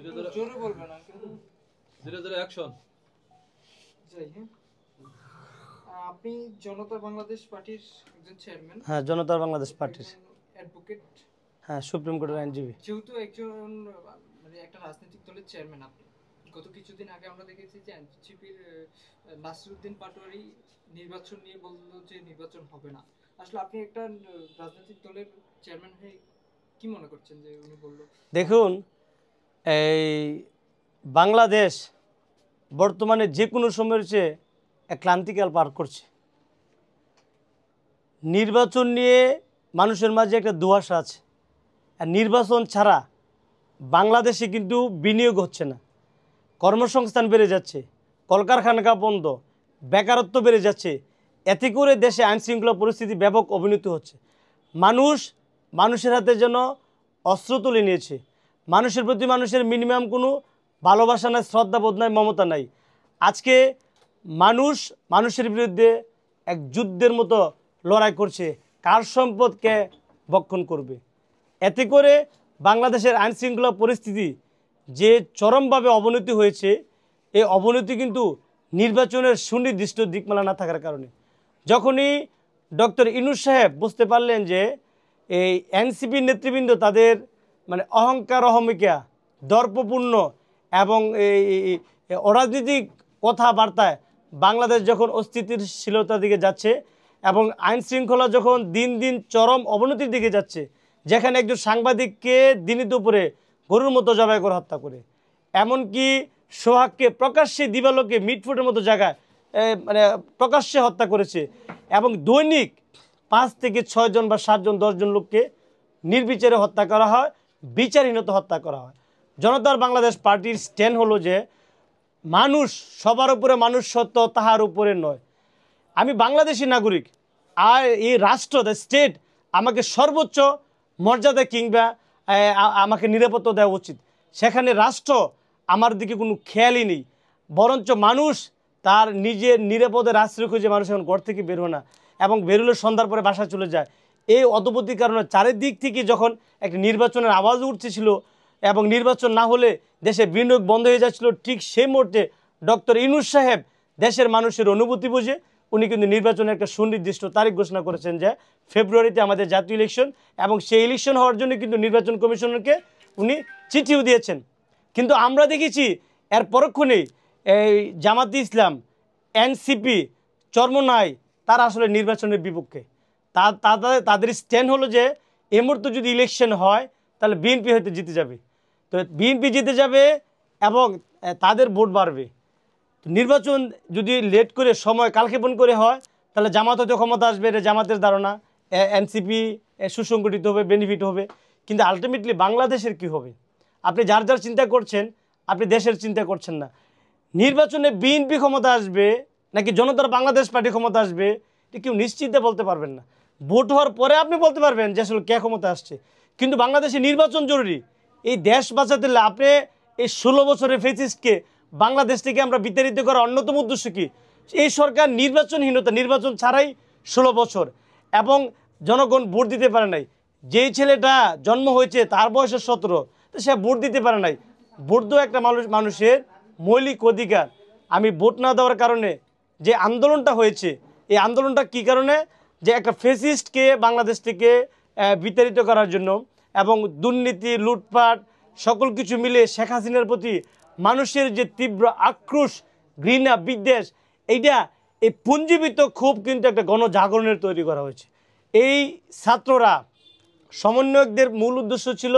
জোরে বলবেন না। ধীরে ধীরে অ্যাকশন। যাই হ্যাঁ, আপনি জনতা বাংলাদেশ পার্টির একজন চেয়ারম্যান। হ্যাঁ, জনতা বাংলাদেশ পার্টির অ্যাডভোকেট। হ্যাঁ, সুপ্রিম কোর্টের আইনজীবী। যেহেতু একজন মানে একটা রাজনৈতিক দলের চেয়ারম্যান আপনি, গত কিছুদিন আগে আমরা দেখেছি যে এনসিপির নাসিরউদ্দিন পাটোয়ারি নির্বাচন নিয়ে বললো যে নির্বাচন হবে না। আসলে আপনি একটা রাজনৈতিক দলের চেয়ারম্যান হয়ে কি মনে করছেন যে উনি বললো? দেখুন, এই বাংলাদেশ বর্তমানে যে কোনো সময়ের চেয়ে এক ক্লান্তিকাল পার করছে। নির্বাচন নিয়ে মানুষের মাঝে একটা দুয়াশা আছে, আর নির্বাচন ছাড়া বাংলাদেশে কিন্তু বিনিয়োগ হচ্ছে না, কর্মসংস্থান বেড়ে যাচ্ছে, কলকারখানা বন্ধ, বেকারত্ব বেড়ে যাচ্ছে। এতে করে দেশে আইনশৃঙ্খলা পরিস্থিতি ব্যাপক অবনতি হচ্ছে। মানুষের হাতে যেন অস্ত্র তুলে নিয়েছে। মানুষের প্রতি মানুষের মিনিমাম কোনো ভালোবাসা নাই, শ্রদ্ধাবোধ নাই, মমতা নাই। আজকে মানুষের বিরুদ্ধে এক যুদ্ধের মতো লড়াই করছে, কার সম্পদকে ভক্ষণ করবে। এতে করে বাংলাদেশের আইনশৃঙ্খলা পরিস্থিতি যে চরমভাবে অবনতি হয়েছে, এই অবনতি কিন্তু নির্বাচনের সুনির্দিষ্ট দিকমালা না থাকার কারণে। যখনই ডক্টর ইউনূস সাহেব বুঝতে পারলেন যে এই এনসিপি নেতৃবৃন্দ তাদের মানে অহংকার অহমিকা দর্পপূর্ণ এবং এই অরাজনৈতিক কথাবার্তায় বাংলাদেশ যখন অস্থিতিশীলতার দিকে যাচ্ছে এবং আইন শৃঙ্খলা যখন দিন দিন চরম অবনতির দিকে যাচ্ছে, যেখানে একজন সাংবাদিককে দিনে দুপুরে গরুর মতো জবাই করে হত্যা করে, এমনকি সোহাগকে প্রকাশ্যে দিবালোকে মিটফুটের মতো জায়গায় মানে প্রকাশ্যে হত্যা করেছে, এবং দৈনিক 5 থেকে 6 জন বা 7 জন 10 জন লোককে নির্বিচারে হত্যা করা হয়, বিচারহীনতা হত্যা করা হয়। জনতার বাংলাদেশ পার্টির স্ট্যান্ড হলো যে মানুষ সবার উপরে মানুষ সত্য, তাহার উপরে নয়। আমি বাংলাদেশি নাগরিক, আর এই রাষ্ট্র দ্য স্টেট আমাকে সর্বোচ্চ মর্যাদা কিংবা আমাকে নিরাপত্তা দেওয়া উচিত। সেখানে রাষ্ট্র আমার দিকে কোনো খেয়ালই নেই, বরঞ্চ মানুষ তার নিজের নিরাপদের আশ্রয় খুঁজে মানুষ এখন ঘর থেকে বের হয় না, এবং বেরোলে সন্ধ্যার পরে বাসা চলে যায়। এই অদ্ভুতির কারণে চারিদিক থেকে যখন একটা নির্বাচনের আওয়াজ উঠতেছিল এবং নির্বাচন না হলে দেশে বিনিয়োগ বন্ধ হয়ে যাচ্ছিল, ঠিক সেই মুহূর্তে ডক্টর ইউনূস সাহেব দেশের মানুষের অনুভূতি বুঝে উনি কিন্তু নির্বাচনের একটা সুনির্দিষ্ট তারিখ ঘোষণা করেছেন যে ফেব্রুয়ারিতে আমাদের জাতীয় ইলেকশন, এবং সেই ইলেকশন হওয়ার জন্য কিন্তু নির্বাচন কমিশনারকে উনি চিঠিও দিয়েছেন। কিন্তু আমরা দেখেছি এর পরক্ষণেই এই জামাতে ইসলাম, এনসিপি, চরমোনাই তারা আসলে নির্বাচনের বিপক্ষে। তাদের স্ট্যান্ড হলো যে এই মুহূর্তে যদি ইলেকশন হয় তাহলে বিএনপি হয়তো জিতে যাবে, তো বিএনপি জিতে যাবে এবং তাদের ভোট বাড়বে। নির্বাচন যদি লেট করে সময় কালক্ষেপণ করে হয় তাহলে জামাত হয়তো ক্ষমতা আসবে, এটা জামাতের ধারণা। এনসিপি সুসংগঠিত হবে, বেনিফিট হবে। কিন্তু আলটিমেটলি বাংলাদেশের কি হবে? আপনি যার যার চিন্তা করছেন, আপনি দেশের চিন্তা করছেন না। নির্বাচনে বিএনপি ক্ষমতা আসবে নাকি জনতার বাংলাদেশ পার্টি ক্ষমতা আসবে, এটা কেউ নিশ্চিন্তে বলতে পারবেন না। ভোট হওয়ার পরে আপনি বলতে পারবেন যে আসলে কে ক্ষমতা আসছে। কিন্তু বাংলাদেশে নির্বাচন জরুরি। এই দেশ বাঁচাতে হলে আপনি এই 16 বছরের ফেসিস্টকে বাংলাদেশ থেকে আমরা বিতাড়িত করার অন্যতম উদ্দেশ্য কি? এই সরকার নির্বাচনহীনতা, নির্বাচন ছাড়াই 16 বছর, এবং জনগণ ভোট দিতে পারে নাই। যেই ছেলেটা জন্ম হয়েছে তার বয়স 17, তো সে ভোট দিতে পারে নাই। ভোট দেওয়া একটা মানুষের মৌলিক অধিকার। আমি ভোট না দেওয়ার কারণে যে আন্দোলনটা হয়েছে, এই আন্দোলনটা কী কারণে? যে একটা ফেসিস্টকে বাংলাদেশ থেকে বিতাড়িত করার জন্য, এবং দুর্নীতি, লুটপাট সকল কিছু মিলে শেখ হাসিনার প্রতি মানুষের যে তীব্র আক্রোশ, ঘৃণা, বিদ্বেষ, এইটা এই পুঞ্জীবিত ক্ষোভ কিন্তু একটা গণজাগরণের তৈরি করা হয়েছে। এই ছাত্ররা, সমন্বয়কদের মূল উদ্দেশ্য ছিল